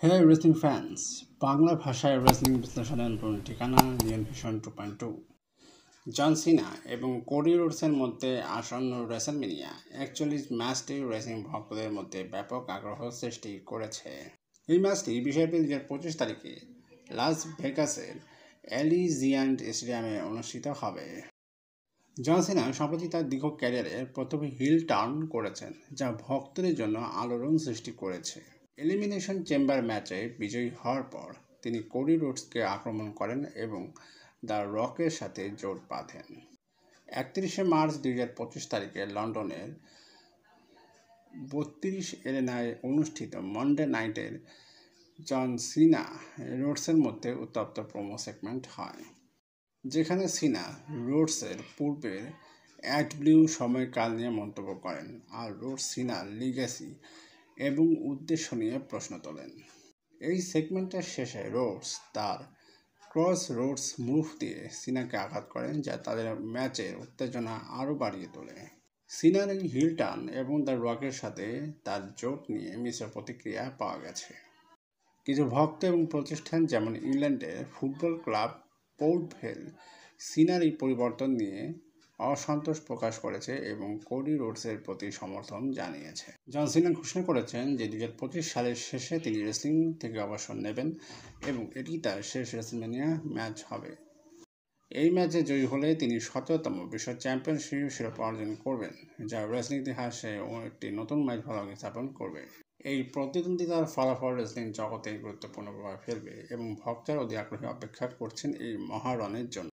Hello wrestling fans, Bangla ভাষায় wrestling বিশ্লেষণের নতুন ঠিকানা নিয়ন ভিশন 2.2। জন সিনা এবং কোডি রোডসের মধ্যে আসন্ন রেসলমেনিয়া 41 ম্যাচটি রেসলিং ভক্তদের মধ্যে ব্যাপক আগ্রহ সৃষ্টি করেছে। এই ম্যাচটি বিষয় এপ্রিল 2025 তারিখে লাস ভেগাসের এলিজিয়ান্ট স্টেডিয়ামে অনুষ্ঠিত হবে। জন সিনা সম্প্রতি তার দীর্ঘ ক্যারিয়ারের প্রথম হিল টার্ন করেছেন, যা ভক্তদের জন্য আলোড়ন সৃষ্টি করেছে। এলিমিনেশন চেম্বার ম্যাচে বিজয়ী হওয়ার পর তিনি কোডি রোডসকে আক্রমণ করেন এবং দ্য রকের সাথে জোট বাঁধেন। 31 মার্চ 2025 তারিখে লন্ডনের 32 এরেনায় অনুষ্ঠিত মন্ডে নাইটের জন সিনা রোডসের মধ্যে উত্তপ্ত প্রোমো সেগমেন্ট হয়, যেখানে সিনা রোডসের পূর্বের অ্যাডব্লিউ সময়কাল নিয়ে মন্তব্য করেন আর রোডস সিনার লিগ্যাসি এবং উদ্দেশ্য নিয়ে প্রশ্ন তোলেন। এই সেগমেন্টের শেষে রোডস তার ক্রস রোডস মুভ দিয়ে সিনাকে আঘাত করেন, যা তাদের ম্যাচের উত্তেজনা আরও বাড়িয়ে তোলে। সিনার এই হিল টার্ন এবং দ্য রকের সাথে তার জোট নিয়ে মিশ্র প্রতিক্রিয়া পাওয়া গেছে। কিছু ভক্ত এবং প্রতিষ্ঠান যেমন ইংল্যান্ডের ফুটবল ক্লাব পোর্ট ভেল সিনার এই পরিবর্তন নিয়ে অসন্তোষ প্রকাশ করেছে এবং কোডি রোডসের প্রতি সমর্থন জানিয়েছে। জন সিনা ঘোষণা করেছেন যে 2025 সালের শেষে তিনি রেসলিং থেকে অবসর নেবেন এবং এটি তার শেষ রেসলমেনিয়া ম্যাচ হবে। এই ম্যাচে জয়ী হলে তিনি 17তম বিশ্ব চ্যাম্পিয়নশিপ শিরোপা অর্জন করবেন, যা রেসলিং ইতিহাসে একটি নতুন মাইলফলক স্থাপন করবে। এই প্রতিদ্বন্দ্বিতার ফলাফল রেসলিং জগতে গুরুত্বপূর্ণ প্রভাব ফেলবে এবং ভক্তরা অধীর আগ্রহে অপেক্ষা করছেন এই মহারণের জন্য।